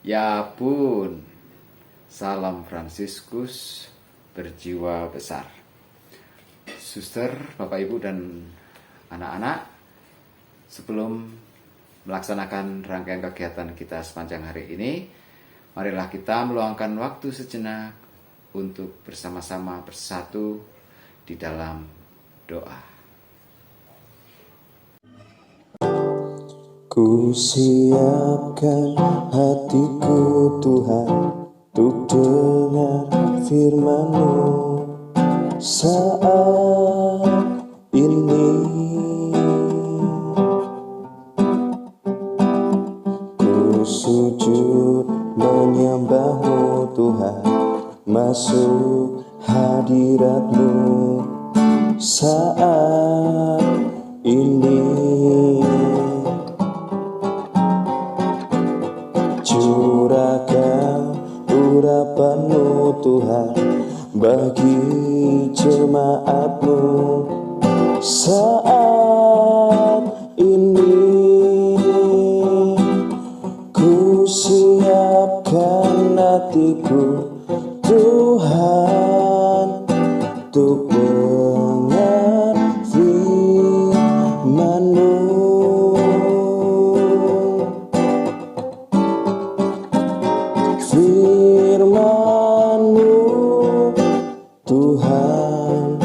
ya pun, salam Fransiskus berjiwa besar. Suster, Bapak Ibu dan anak-anak, sebelum melaksanakan rangkaian kegiatan kita sepanjang hari ini, marilah kita meluangkan waktu sejenak untuk bersama-sama bersatu di dalam doa. Ku siapkan hatiku Tuhan untuk dengar firman-Mu saat ini. Ku sujud menyembah-Mu Tuhan, masuk hadirat-Mu saat ini. Curahkan urapan-Mu Tuhan bagi jemaat-Mu saat ini. Ku siapkan hatiku Tuhan untuk dengar firman-Mu. Firman-Mu Tuhan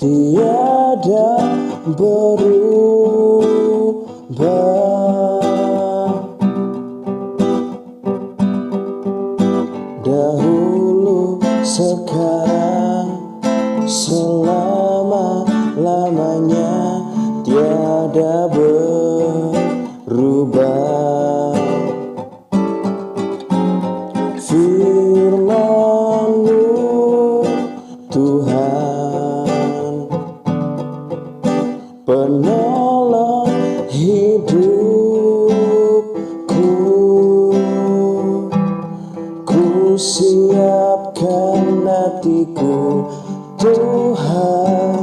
tiada berubah, dahulu, sekarang, selama-lamanya tiada berubah. Firman-Mu Tuhan, penolong hidupku. Ku siapkan hatiku Tuhan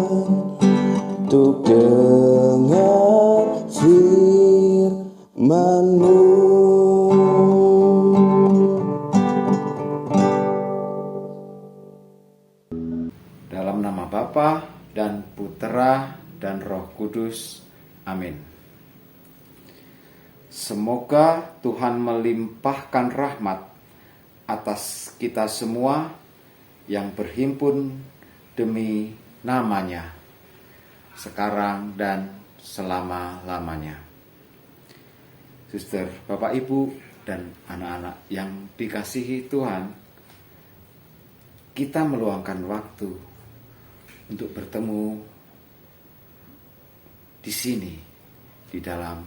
untuk dengar firman-Mu. Dalam nama Bapa dan Putera dan Roh Kudus. Amin. Semoga Tuhan melimpahkan rahmat atas kita semua yang berhimpun demi nama-Nya, sekarang dan selama-lamanya. Suster, Bapak, Ibu, dan anak-anak yang dikasihi Tuhan, kita meluangkan waktu untuk bertemu di sini, di dalam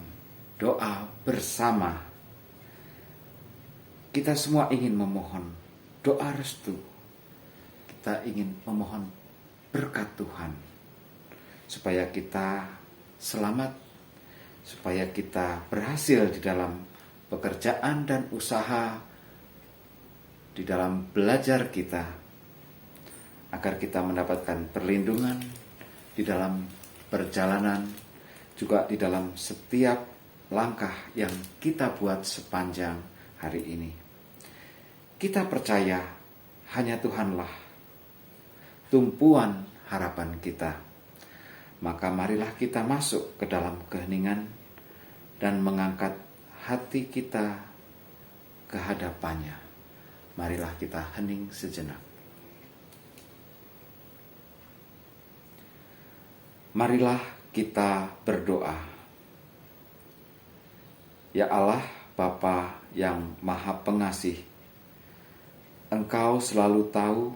doa bersama. Kita semua ingin memohon doa restu. Kita ingin memohon berkat Tuhan, supaya kita selamat, supaya kita berhasil di dalam pekerjaan dan usaha, di dalam belajar kita, agar kita mendapatkan perlindungan di dalam perjalanan, juga di dalam setiap langkah yang kita buat sepanjang hari ini. Kita percaya hanya Tuhanlah tumpuan harapan kita. Maka marilah kita masuk ke dalam keheningan dan mengangkat hati kita ke hadapannya. Marilah kita hening sejenak. Marilah kita berdoa. Ya Allah, Bapa yang Maha Pengasih, Engkau selalu tahu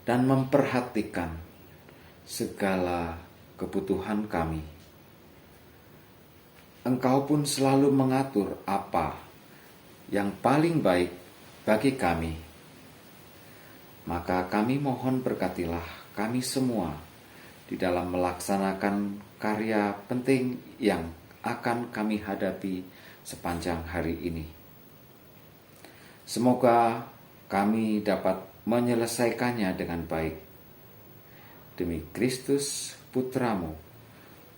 dan memperhatikan segala kebutuhan kami. Engkau pun selalu mengatur apa yang paling baik bagi kami. Maka kami mohon berkatilah kami semua di dalam melaksanakan karya penting yang akan kami hadapi sepanjang hari ini. Semoga kami dapat menyelesaikannya dengan baik. Demi Kristus Putra-Mu,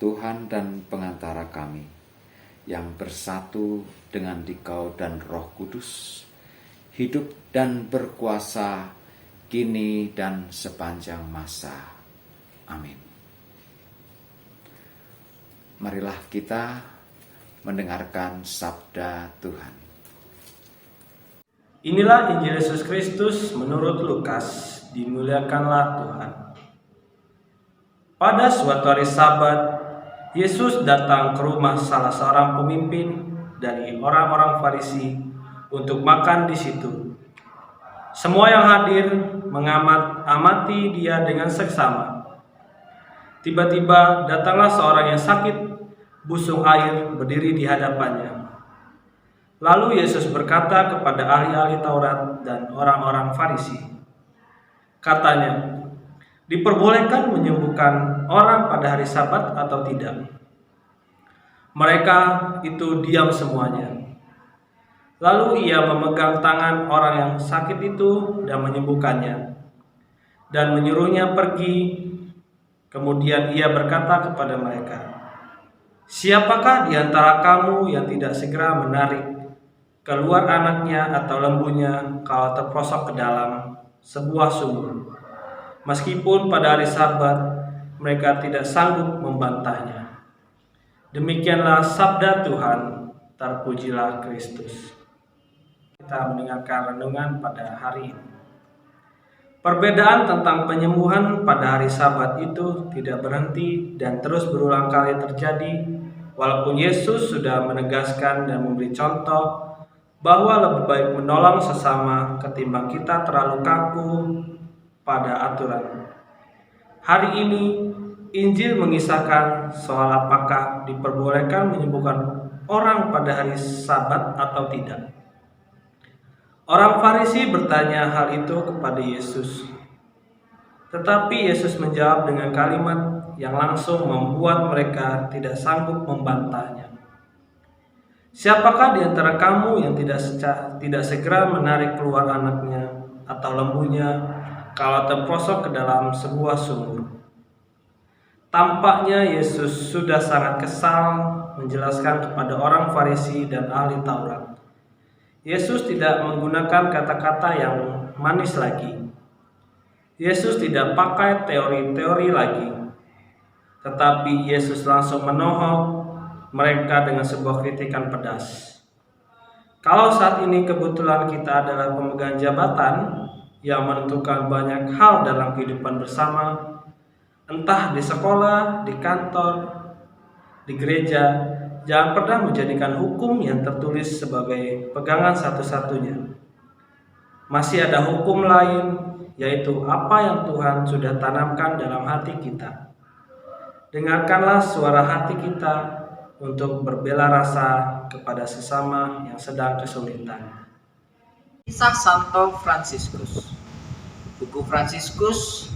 Tuhan dan pengantara kami, yang bersatu dengan Dikau dan Roh Kudus, hidup dan berkuasa kini dan sepanjang masa. Amin. Marilah kita mendengarkan sabda Tuhan. Inilah Injil Yesus Kristus menurut Lukas. Dimuliakanlah Tuhan. Pada suatu hari Sabat, Yesus datang ke rumah salah seorang pemimpin dari orang-orang Farisi untuk makan di situ. Semua yang hadir mengamati dia dengan seksama. Tiba-tiba datanglah seorang yang sakit busung air berdiri di hadapannya. Lalu Yesus berkata kepada ahli-ahli Taurat dan orang-orang Farisi, katanya, diperbolehkan menyembuhkan orang pada hari Sabat atau tidak? Mereka itu diam semuanya. Lalu ia memegang tangan orang yang sakit itu dan menyembuhkannya, dan menyuruhnya pergi. Kemudian ia berkata kepada mereka, siapakah di antara kamu yang tidak segera menarik keluar anaknya atau lembunya kalau terprosok ke dalam sebuah sumur, meskipun pada hari Sabat mereka tidak sanggup membantahnya? Demikianlah sabda Tuhan. Terpujilah Kristus. Kita mendengarkan renungan pada hari ini. Perbedaan tentang penyembuhan pada hari Sabat itu tidak berhenti dan terus berulang kali terjadi, walaupun Yesus sudah menegaskan dan memberi contoh bahwa lebih baik menolong sesama ketimbang kita terlalu kaku pada aturan. Hari ini Injil mengisahkan soal apakah diperbolehkan menyembuhkan orang pada hari Sabat atau tidak. Orang Farisi bertanya hal itu kepada Yesus. Tetapi Yesus menjawab dengan kalimat yang langsung membuat mereka tidak sanggup membantahnya. Siapakah di antara kamu yang tidak segera menarik keluar anaknya atau lembunya kalau terprosok ke dalam sebuah sumur? Tampaknya Yesus sudah sangat kesal menjelaskan kepada orang Farisi dan ahli Taurat. Yesus tidak menggunakan kata-kata yang manis lagi. Yesus tidak pakai teori-teori lagi. Tetapi Yesus langsung menohok mereka dengan sebuah kritikan pedas. Kalau saat ini kebetulan kita adalah pemegang jabatan yang menentukan banyak hal dalam kehidupan bersama, entah di sekolah, di kantor, di gereja, jangan pernah menjadikan hukum yang tertulis sebagai pegangan satu-satunya. Masih ada hukum lain, yaitu apa yang Tuhan sudah tanamkan dalam hati kita. Dengarkanlah suara hati kita untuk berbela rasa kepada sesama yang sedang kesulitan. Kisah Santo Fransiskus. Buku Fransiskus,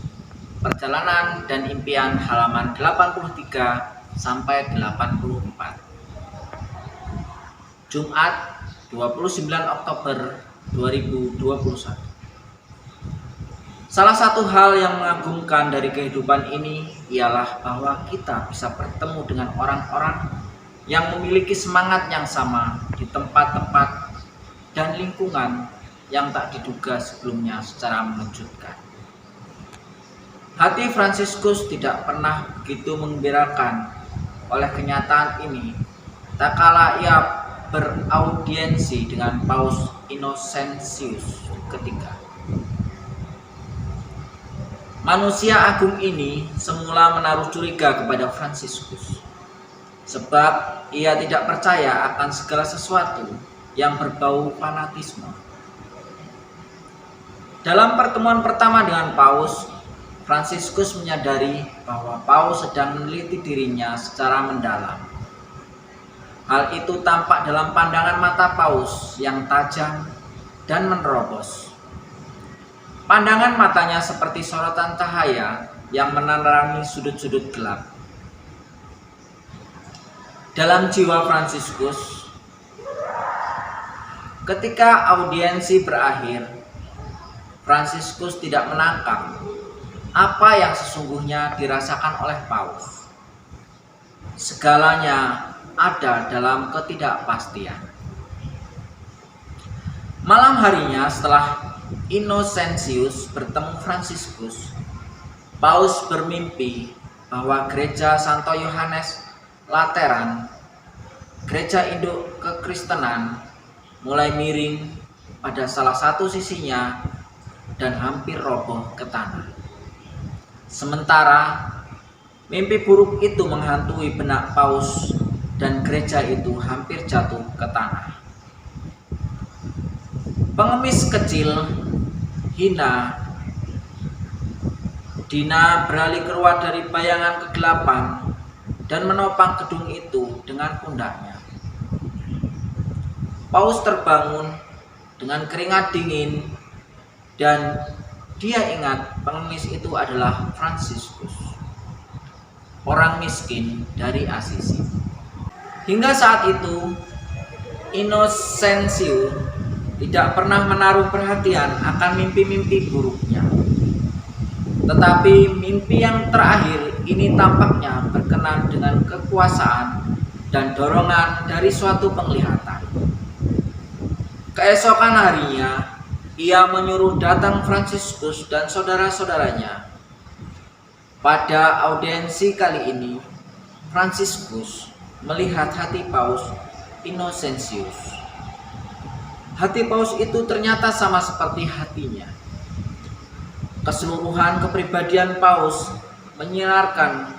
Perjalanan dan Impian, halaman 83 sampai 84. Jumat 29 Oktober 2021. Salah satu hal yang mengagumkan dari kehidupan ini ialah bahwa kita bisa bertemu dengan orang-orang yang memiliki semangat yang sama di tempat-tempat dan lingkungan yang tak diduga sebelumnya secara mengejutkan. Hati Fransiskus tidak pernah begitu menggembirakan oleh kenyataan ini, tak kala ia beraudiensi dengan Paus Innocentius ketiga. Manusia agung ini semula menaruh curiga kepada Fransiskus, sebab ia tidak percaya akan segala sesuatu yang berbau fanatisme. Dalam pertemuan pertama dengan Paus, Fransiskus menyadari bahwa Paus sedang meneliti dirinya secara mendalam. Hal itu tampak dalam pandangan mata Paus yang tajam dan menerobos. Pandangan matanya seperti sorotan cahaya yang menerangi sudut-sudut gelap. Dalam jiwa Fransiskus, ketika audiensi berakhir, Fransiskus tidak menangkap apa yang sesungguhnya dirasakan oleh Paus. Segalanya ada dalam ketidakpastian. Malam harinya setelah Innocentius bertemu Fransiskus, Paus bermimpi bahwa gereja Santo Yohanes Lateran, gereja induk kekristenan, mulai miring pada salah satu sisinya dan hampir roboh ke tanah. Sementara mimpi buruk itu menghantui benak Paus dan gereja itu hampir jatuh ke tanah. Pengemis kecil, hina, Dina beralih keluar dari bayangan kegelapan dan menopang gedung itu dengan pundaknya. Paus terbangun dengan keringat dingin dan dia ingat pengemis itu adalah Fransiskus, orang miskin dari Asisi. Hingga saat itu, Innocentius tidak pernah menaruh perhatian akan mimpi-mimpi buruknya. Tetapi mimpi yang terakhir ini tampaknya berkenan dengan kekuasaan dan dorongan dari suatu penglihatan. Keesokan harinya, ia menyuruh datang Fransiskus dan saudara-saudaranya. Pada audiensi kali ini, Fransiskus melihat hati Paus Innocentius. Hati Paus itu ternyata sama seperti hatinya. Keseluruhan kepribadian Paus menyinarkan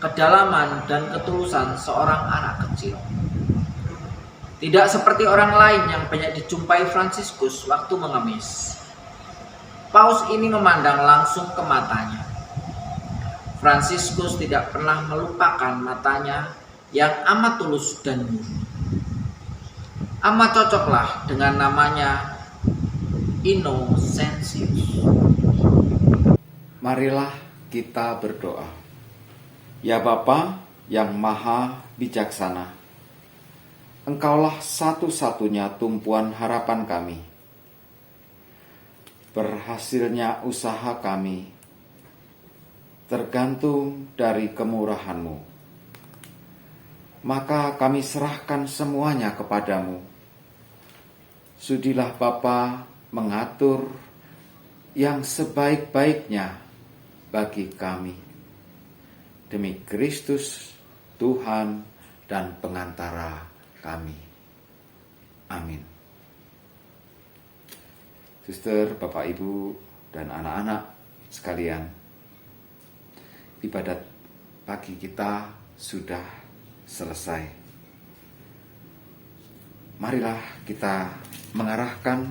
kedalaman dan ketulusan seorang anak kecil. Tidak seperti orang lain yang banyak dijumpai Fransiskus waktu mengemis. Paus ini memandang langsung ke matanya. Fransiskus tidak pernah melupakan matanya yang amat tulus dan murni. Amat cocoklah dengan namanya Innocentius. Marilah kita berdoa. Ya Bapa yang maha bijaksana, Engkaulah satu-satunya tumpuan harapan kami. Berhasilnya usaha kami tergantung dari kemurahan-Mu. Maka kami serahkan semuanya kepadamu. Sudilah Bapa mengatur yang sebaik-baiknya bagi kami. Demi Kristus, Tuhan dan pengantara kami. Amin. Suster, Bapak, Ibu, dan anak-anak sekalian, ibadat pagi kita sudah selesai. Marilah kita mengarahkan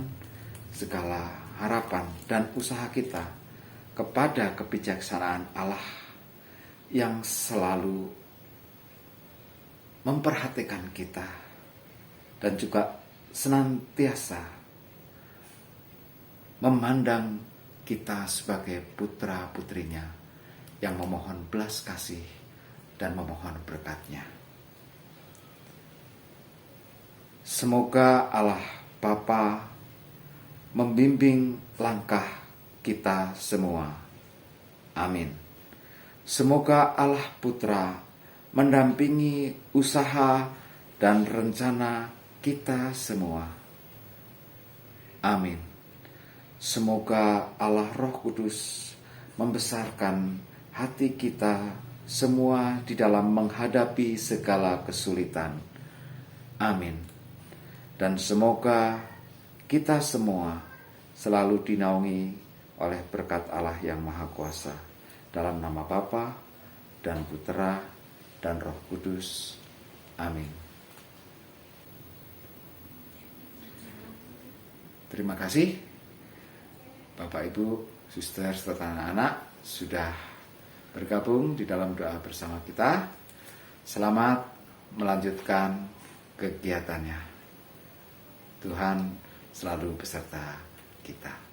segala harapan dan usaha kita kepada kebijaksanaan Allah yang selalu memperhatikan kita dan juga senantiasa memandang kita sebagai putra-putrinya yang memohon belas kasih dan memohon berkat-Nya. Semoga Allah Bapa membimbing langkah kita semua. Amin. Semoga Allah Putra mendampingi usaha dan rencana kita semua. Amin. Semoga Allah Roh Kudus membesarkan hati kita semua di dalam menghadapi segala kesulitan. Amin. Dan semoga kita semua selalu dinaungi oleh berkat Allah yang Maha Kuasa. Dalam nama Bapa dan Putera dan Roh Kudus. Amin. Terima kasih Bapak, Ibu, suster, serta anak-anak sudah bergabung di dalam doa bersama kita. Selamat melanjutkan kegiatannya. Tuhan selalu beserta kita.